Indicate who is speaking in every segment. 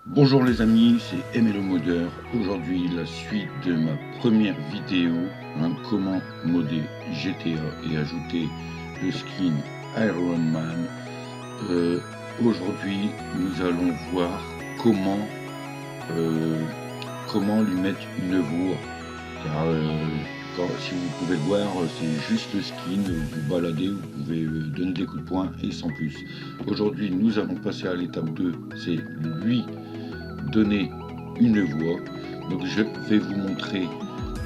Speaker 1: Bonjour les amis, c'est MLO Modder. Aujourd'hui, la suite de ma première vidéo, comment modder GTA et ajouter le skin Iron Man. Euh, Aujourd'hui, nous allons voir comment, euh, comment lui mettre une voix. Car si vous pouvez le voir, c'est juste le skin, vous baladez, vous pouvez donner des coups de poing et sans plus. Aujourd'hui, nous allons passer à l'étape 2, c'est lui donner une voix. Donc je vais vous montrer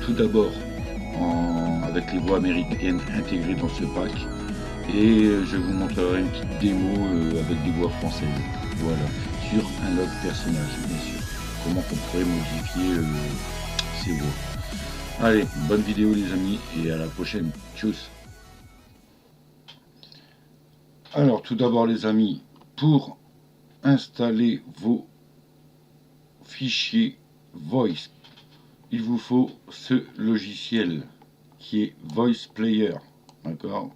Speaker 1: tout d'abord avec les voix américaines intégrées dans ce pack et je vous montrerai une petite démo avec des voix françaises. Voilà, sur un autre personnage bien sûr. Comment on pourrait modifier ces voix. Allez, bonne vidéo les amis et à la prochaine. Tchuss. Alors tout d'abord les amis, pour installer vos fichiers voice, il vous faut ce logiciel qui est Voice Player. D'accord.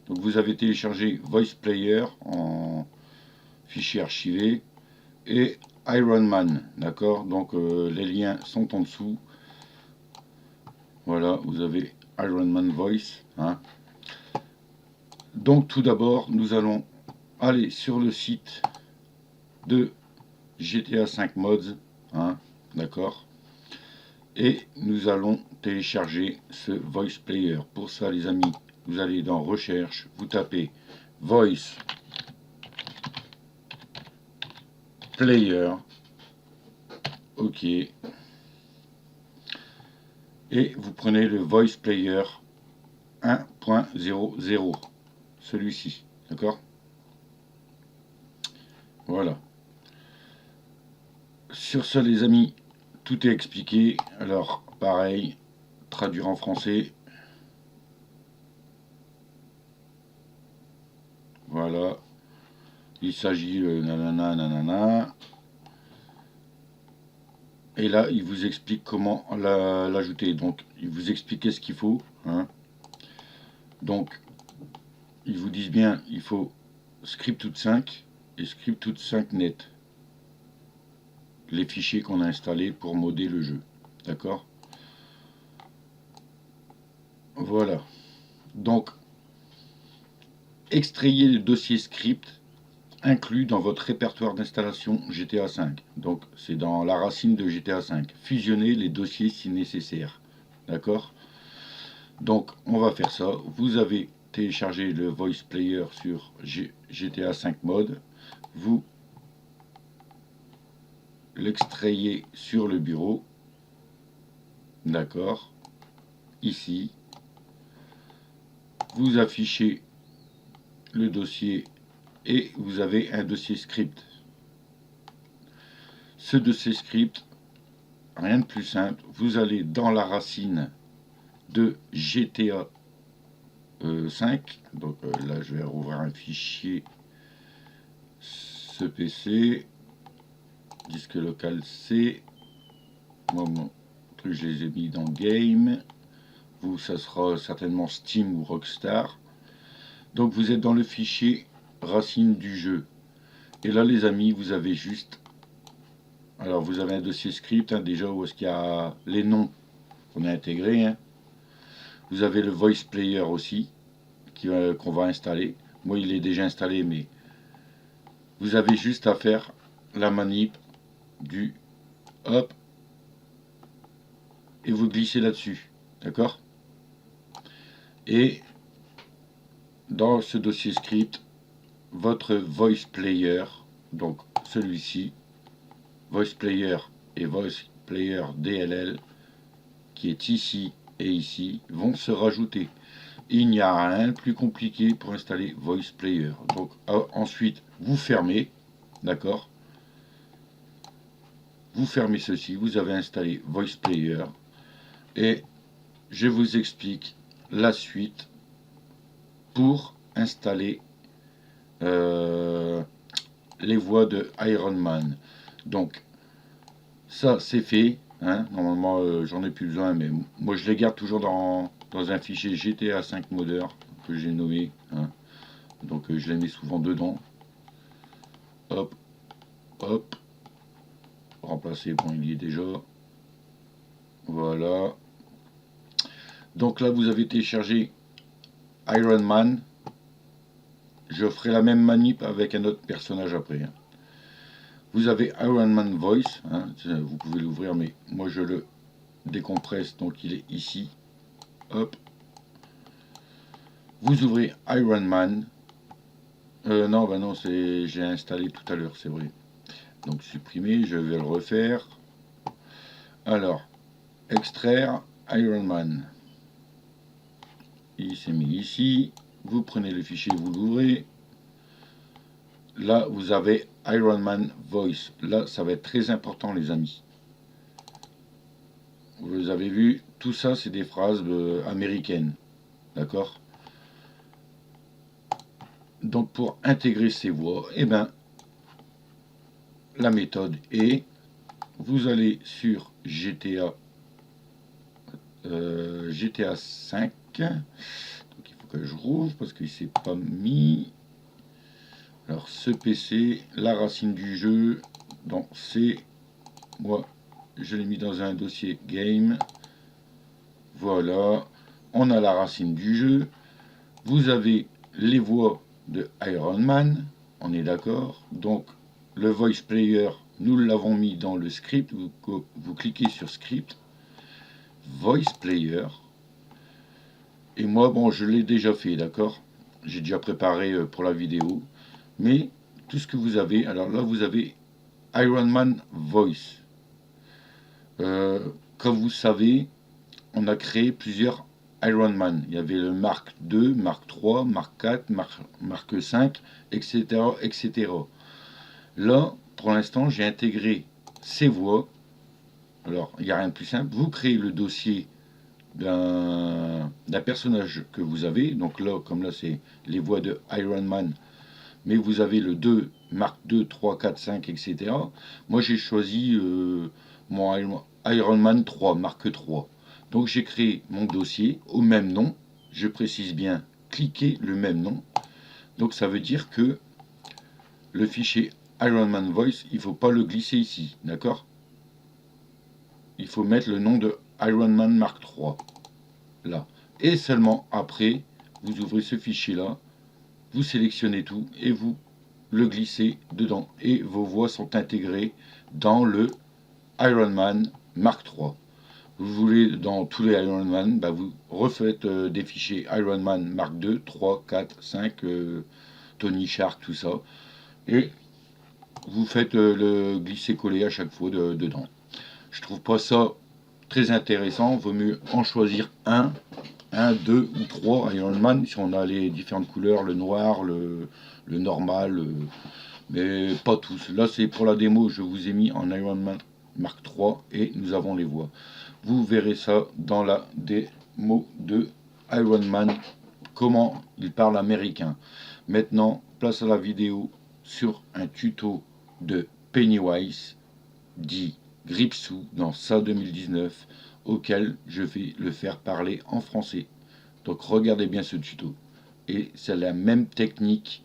Speaker 1: Donc vous avez téléchargé Voice Player en fichier archivé et Iron Man. D'accord. Donc les liens sont en dessous. Voilà, vous avez Iron Man Voice. Donc tout d'abord, nous allons aller sur le site de GTA 5 Mods. D'accord. Et nous allons télécharger ce Voice Player. Pour ça, les amis, vous allez dans Recherche, vous tapez Voice Player. OK. Et vous prenez le Voice Player 1.00. Celui-ci. D'accord? Voilà. Sur ça, les amis, tout est expliqué. Alors, pareil, traduire en français. Voilà. Il s'agit nanana, nanana. Et là, il vous explique comment l'ajouter. Donc, il vous explique ce qu'il faut. Donc, ils vous disent bien, il faut script 5 et script 5 net. Les fichiers qu'on a installés pour modder le jeu. D'accord? Voilà. Donc, extrayez le dossier script inclus dans votre répertoire d'installation GTA 5. Donc, c'est dans la racine de GTA 5. Fusionnez les dossiers si nécessaire. D'accord? Donc, on va faire ça. Vous avez téléchargé le Voice Player sur GTA 5 Mode. Vous l'extrayez sur le bureau. D'accord? Ici. Vous affichez le dossier et vous avez un dossier script. Ce dossier script, rien de plus simple, vous allez dans la racine de GTA 5. Donc là, je vais rouvrir un fichier. Ce PC, disque local C. Moi, mon truc, je les ai mis dans Game. Vous, ça sera certainement Steam ou Rockstar. Donc vous êtes dans le fichier racine du jeu. Et là, les amis, vous avez juste... Alors, vous avez un dossier script, déjà, où est-ce qu'il y a les noms qu'on a intégrés. Vous avez le Voice Player aussi, qu'on va installer. Moi, il est déjà installé, mais vous avez juste à faire la manip du hop et vous glissez là-dessus. D'accord? Et dans ce dossier script, votre Voice Player, donc celui-ci, Voice Player et Voice Player DLL, qui est ici et ici, vont se rajouter. Il n'y a rien de plus compliqué pour installer Voice Player. Donc ensuite, vous fermez, d'accord? Vous fermez ceci, vous avez installé Voice Player et je vous explique la suite pour installer les voix de Iron Man. Donc ça c'est fait. Normalement j'en ai plus besoin, mais moi je les garde toujours dans un fichier GTA 5 Modder que j'ai nommé. Donc je les mets souvent dedans. Hop, hop. remplacer, bon il y est déjà. Voilà. Donc là vous avez téléchargé Iron Man. Je ferai la même manip avec un autre personnage après. Hein. Vous avez Iron Man Voice, hein, vous pouvez l'ouvrir, mais moi je le décompresse, donc il est ici. Hop. Vous ouvrez Iron Man. Non, bah non, j'ai installé tout à l'heure, c'est vrai. Donc supprimer, je vais le refaire. Alors, extraire Iron Man. Il s'est mis ici. Vous prenez le fichier, vous l'ouvrez. Là, vous avez Iron Man Voice. Là, ça va être très important, les amis. Vous avez vu, tout ça, c'est des phrases américaines. D'accord? Donc, pour intégrer ces voix, eh ben, la méthode est, vous allez sur GTA 5. Donc, il faut que je rouvre parce qu'il ne s'est pas mis. Alors, ce PC, la racine du jeu, dans C, moi, je l'ai mis dans un dossier game. Voilà, on a la racine du jeu. Vous avez les voix de Iron Man, on est d'accord. Donc, le voice player, nous l'avons mis dans le script. Vous cliquez sur script, voice player. Et moi, bon, je l'ai déjà fait, d'accord. J'ai déjà préparé pour la vidéo. Mais tout ce que vous avez, alors là, vous avez Iron Man Voice. Comme vous savez, on a créé plusieurs Iron Man. Il y avait le Mark II, Mark III, Mark IV, Mark V, etc., etc. Là, pour l'instant, j'ai intégré ces voix. Alors, il n'y a rien de plus simple. Vous créez le dossier d'un personnage que vous avez. Donc là, comme là, c'est les voix de Iron Man. Mais vous avez le 2, Mark 2, 3, 4, 5, etc. Moi, j'ai choisi mon Iron Man 3, Mark 3. Donc, j'ai créé mon dossier au même nom. Je précise bien, cliquez le même nom. Donc, ça veut dire que le fichier Iron Man Voice, il ne faut pas le glisser ici, d'accord? Il faut mettre le nom de Iron Man Mark 3, là. Et seulement après, vous ouvrez ce fichier-là, vous sélectionnez tout et vous le glissez dedans. Et vos voix sont intégrées dans le Iron Man Mark 3. Vous voulez dans tous les Iron Man, bah vous refaites des fichiers Iron Man Mark 2, 3, 4, 5, Tony Shark, tout ça. Et vous faites le glisser-coller à chaque fois dedans. Je trouve pas ça très intéressant. Vaut mieux en choisir un, deux ou trois Iron Man si on a les différentes couleurs, le noir, le normal, mais pas tous. Là, c'est pour la démo, je vous ai mis en Iron Man Mark 3 et nous avons les voix. Vous verrez ça dans la démo de Iron Man, comment il parle américain. Maintenant, place à la vidéo sur un tuto de Pennywise, dit Gripsou, dans SA 2019, auquel je vais le faire parler en français. Donc regardez bien ce tuto. Et c'est la même technique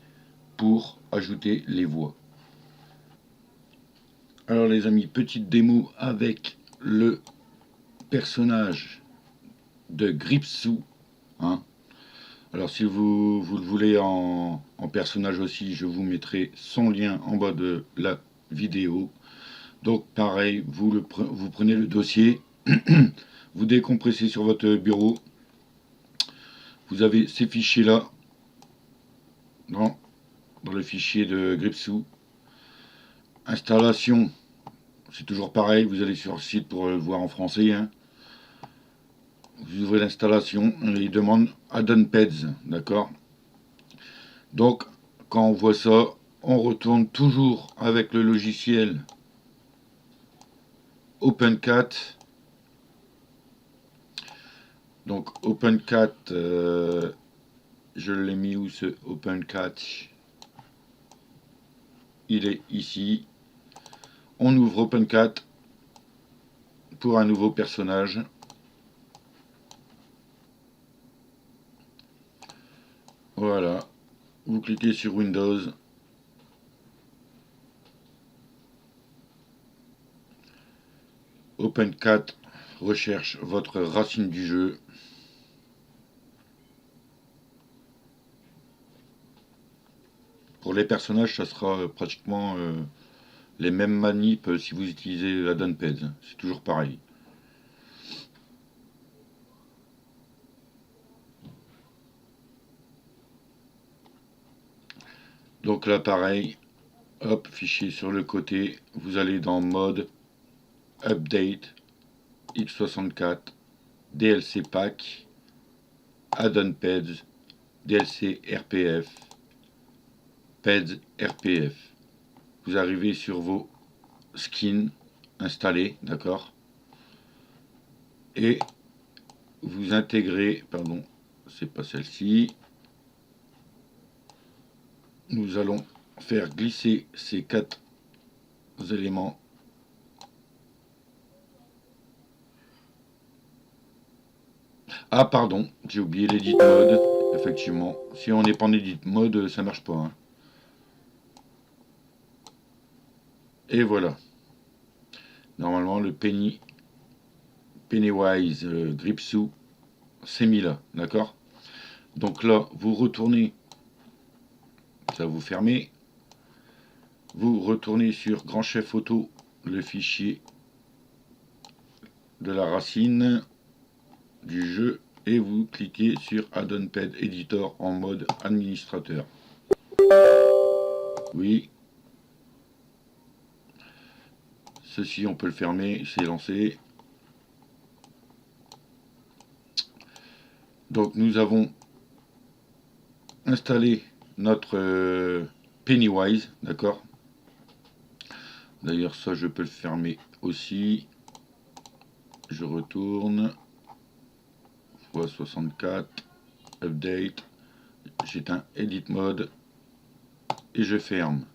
Speaker 1: pour ajouter les voix. Alors les amis, petite démo avec le personnage de Gripsou. Hein. Alors si vous le voulez en personnage aussi, je vous mettrai son lien en bas de la vidéo. Donc pareil, vous prenez le dossier, vous décompressez sur votre bureau. Vous avez ces fichiers là dans le fichier de Gripsou. Installation, c'est toujours pareil, vous allez sur le site pour le voir en français. Hein. Vous ouvrez l'installation, il demande Add-on Pads, d'accord. Donc, quand on voit ça, on retourne toujours avec le logiciel OpenCat. Donc, OpenCat, je l'ai mis où ce OpenCat? Il est ici. On ouvre OpenCat pour un nouveau personnage. Voilà. Vous cliquez sur Windows. OpenCat recherche votre racine du jeu. Pour les personnages, ça sera pratiquement les mêmes manips si vous utilisez Addonped. C'est toujours pareil. Donc là, pareil, hop, fichier sur le côté, vous allez dans mode, update, x64, DLC pack, add-on peds, DLC RPF, peds RPF. Vous arrivez sur vos skins installés, d'accord, et vous intégrez, pardon, c'est pas celle-ci. Nous allons faire glisser ces 4 éléments. Ah pardon, j'ai oublié l'edit mode. Effectivement, si on n'est pas en edit mode, ça marche pas. Hein. Et voilà. Normalement, le Pennywise Gripsou s'est mis là, d'accord. Donc là, vous retournez, ça vous fermez. Vous retournez sur Grand Chef Auto, le fichier de la racine du jeu, et vous cliquez sur Addonped Editor en mode administrateur. Oui. Ceci, on peut le fermer, c'est lancé. Donc nous avons installé notre Pennywise, d'accord. D'ailleurs, ça, je peux le fermer aussi. Je retourne. x64, update. J'éteins Edit Mode et je ferme.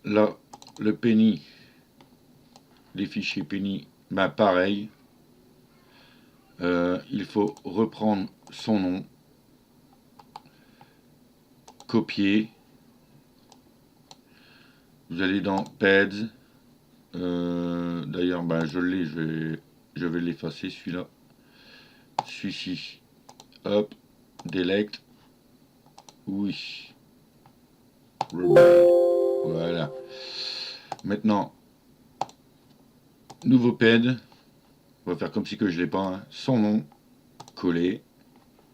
Speaker 1: Là, le Penny, les fichiers Penny, ben pareil. Il faut reprendre son nom, copier. Vous allez dans Peds. D'ailleurs, ben, je l'ai, je vais l'effacer celui-là. Celui-ci. Hop, delete. Oui. Voilà. Maintenant, nouveau ped. On va faire comme si que je l'ai pas. Hein. Son nom, coller,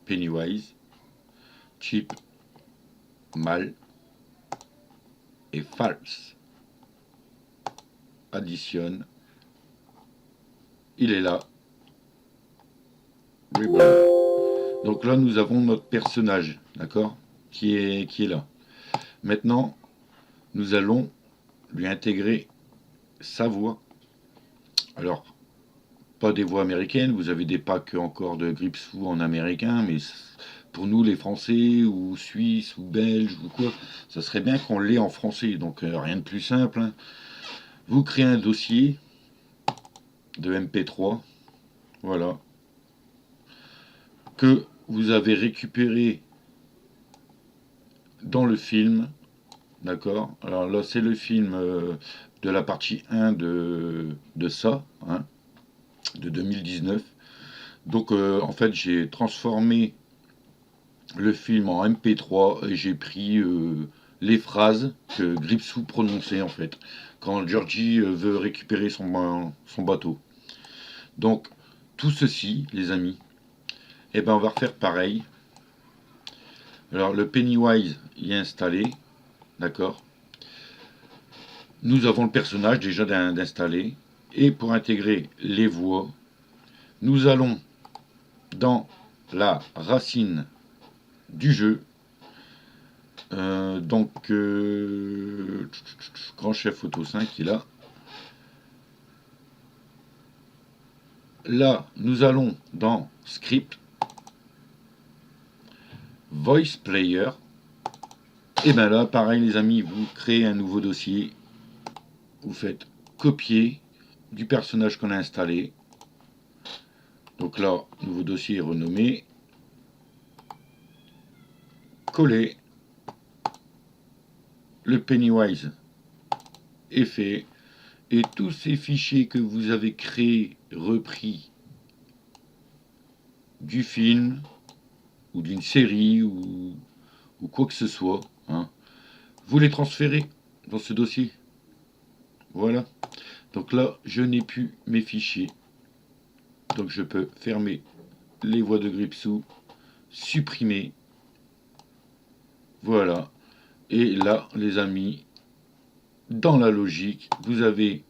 Speaker 1: Pennywise, cheap, mal et false. Additionne. Il est là. Rebrand. Donc là, nous avons notre personnage, d'accord, qui est là. Maintenant, nous allons lui intégrer sa voix. Alors, pas des voix américaines, vous avez des packs encore de Gripsou en américain, mais pour nous les Français ou Suisses ou Belges ou quoi, ça serait bien qu'on l'ait en français, donc rien de plus simple. Hein. Vous créez un dossier de MP3, voilà, que vous avez récupéré dans le film, d'accord. Alors là c'est le film de la partie 1 de ça, hein, de 2019. Donc en fait j'ai transformé le film en MP3 et j'ai pris les phrases que Gripsou prononçait en fait quand Georgie veut récupérer son bateau. Donc tout ceci les amis, et ben on va refaire pareil. Alors le Pennywise y est installé, d'accord. Nous avons le personnage déjà d'installer et pour intégrer les voix, nous allons dans la racine du jeu. Grand Chef Auto 5 qui est là. Là, nous allons dans Script, Voice Player. Et bien là, pareil les amis, vous créez un nouveau dossier. Vous faites copier du personnage qu'on a installé. Donc là, nouveau dossier est renommé. Coller. Le Pennywise est fait. Et tous ces fichiers que vous avez créés, repris du film, ou d'une série, ou quoi que ce soit, hein, vous les transférez dans ce dossier. Voilà. Donc là, je n'ai plus mes fichiers. Donc je peux fermer les voix de Gripsou, supprimer. Voilà. Et là, les amis, dans la logique, vous avez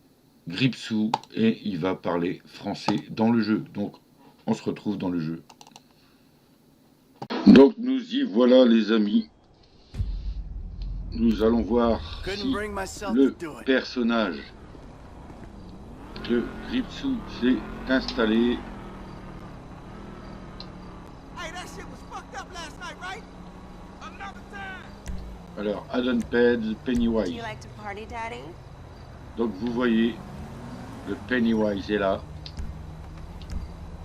Speaker 1: Gripsou et il va parler français dans le jeu. Donc, on se retrouve dans le jeu. Donc, nous y voilà, les amis. Nous allons voir si le personnage de Gripsou s'est installé. Alors, Adam Page, Pennywise. Donc, vous voyez, le Pennywise est là.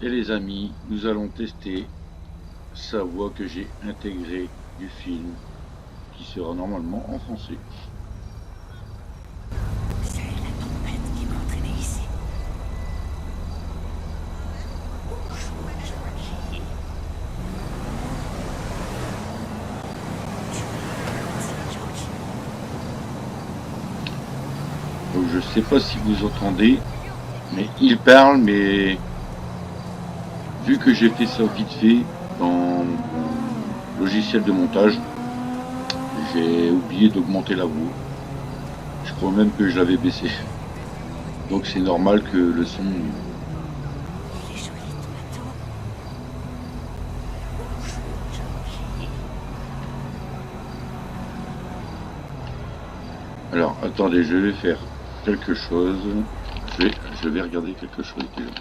Speaker 1: Et les amis, nous allons tester sa voix que j'ai intégrée du film, qui sera normalement en français.
Speaker 2: C'est la trompette qui m'a entraîné ici. Bonjour, Georgie.
Speaker 1: Donc je sais pas si vous entendez, mais il parle, mais vu que j'ai fait ça vite fait dans mon logiciel de montage, j'ai oublié d'augmenter la voix. Je crois même que je l'avais baissé. Donc c'est normal que le son...
Speaker 2: Il est joli ton bateau. Bonjour, Georgie.
Speaker 1: Alors attendez, je vais faire quelque chose. Je vais regarder quelque chose déjà.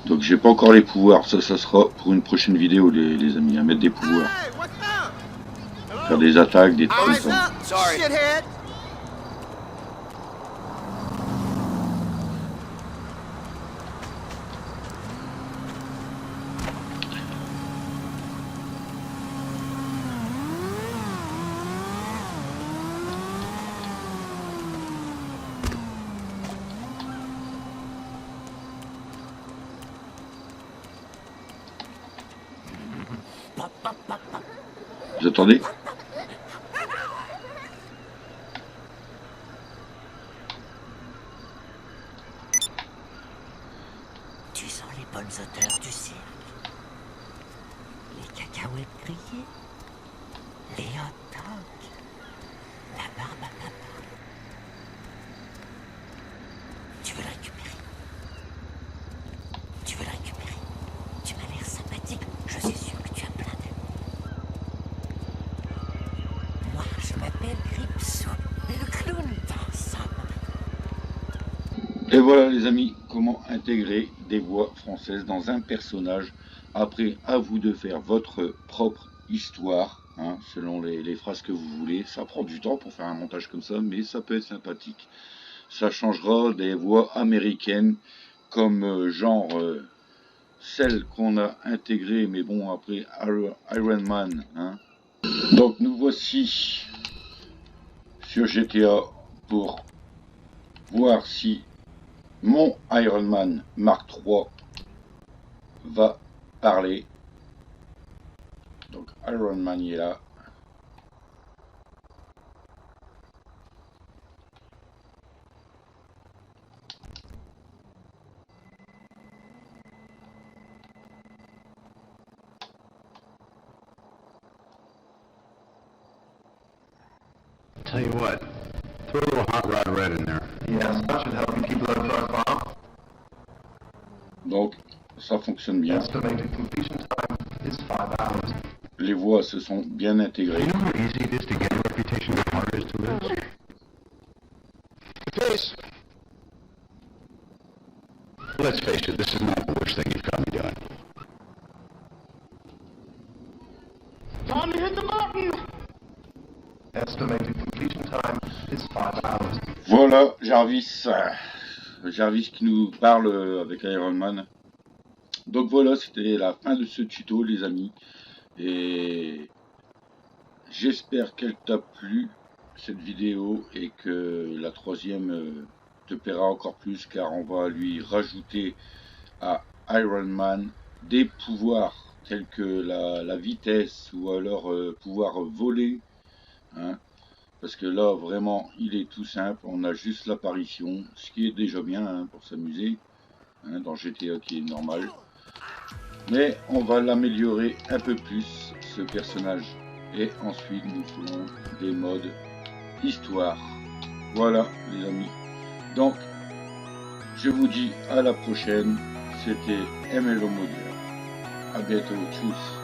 Speaker 1: Donc j'ai pas encore les pouvoirs, ça sera pour une prochaine vidéo les amis, à mettre des pouvoirs. Faire des attaques, des trucs comme ça. Vous entendez?
Speaker 2: Tu sens les bonnes odeurs du cirque. Les cacahuètes grillées. Les hot dogs. La barbe à papa. Tu veux le récupérer? Tu veux le récupérer? Tu m'as l'air sympathique. Je suis sûr que tu as plein d'amis. Moi, je m'appelle Gripsou, le clown dansant.
Speaker 1: Et voilà les amis, comment intégrer des voix françaises dans un personnage. Après, à vous de faire votre propre histoire, hein, selon les phrases que vous voulez. Ça prend du temps pour faire un montage comme ça, mais ça peut être sympathique. Ça changera des voix américaines, comme genre celle qu'on a intégrée, mais bon, après Iron Man. Hein. Donc nous voici sur GTA pour voir si mon Iron Man Mark III va parler. Donc Iron Man il est là.
Speaker 3: Tell you what, throw a little hot rod red in there.
Speaker 4: Yes, that should help you keep low profile.
Speaker 1: Donc ça fonctionne bien.
Speaker 4: Estimated completion time is 5 hours.
Speaker 1: Les voix se sont bien intégrées.
Speaker 3: You know how easy it is to get a reputation and how hard it is to lose? Face. Let's face it, this is not the worst thing you've caught me doing.
Speaker 5: Time to hit the button!
Speaker 4: Estimated completion time is 5 hours.
Speaker 1: Voilà Jarvis. Jarvis qui nous parle avec Iron Man. Donc voilà, c'était la fin de ce tuto les amis. Et j'espère qu'elle t'a plu cette vidéo et que la troisième te plaira encore plus, car on va lui rajouter à Iron Man des pouvoirs tels que la vitesse ou alors pouvoir voler, hein, parce que là vraiment il est tout simple, on a juste l'apparition, ce qui est déjà bien, hein, pour s'amuser, hein, dans GTA qui est normal, mais on va l'améliorer un peu plus ce personnage, et ensuite nous ferons des modes histoire. Voilà les amis, donc je vous dis à la prochaine. C'était MLO Modeur. À bientôt, tchuss.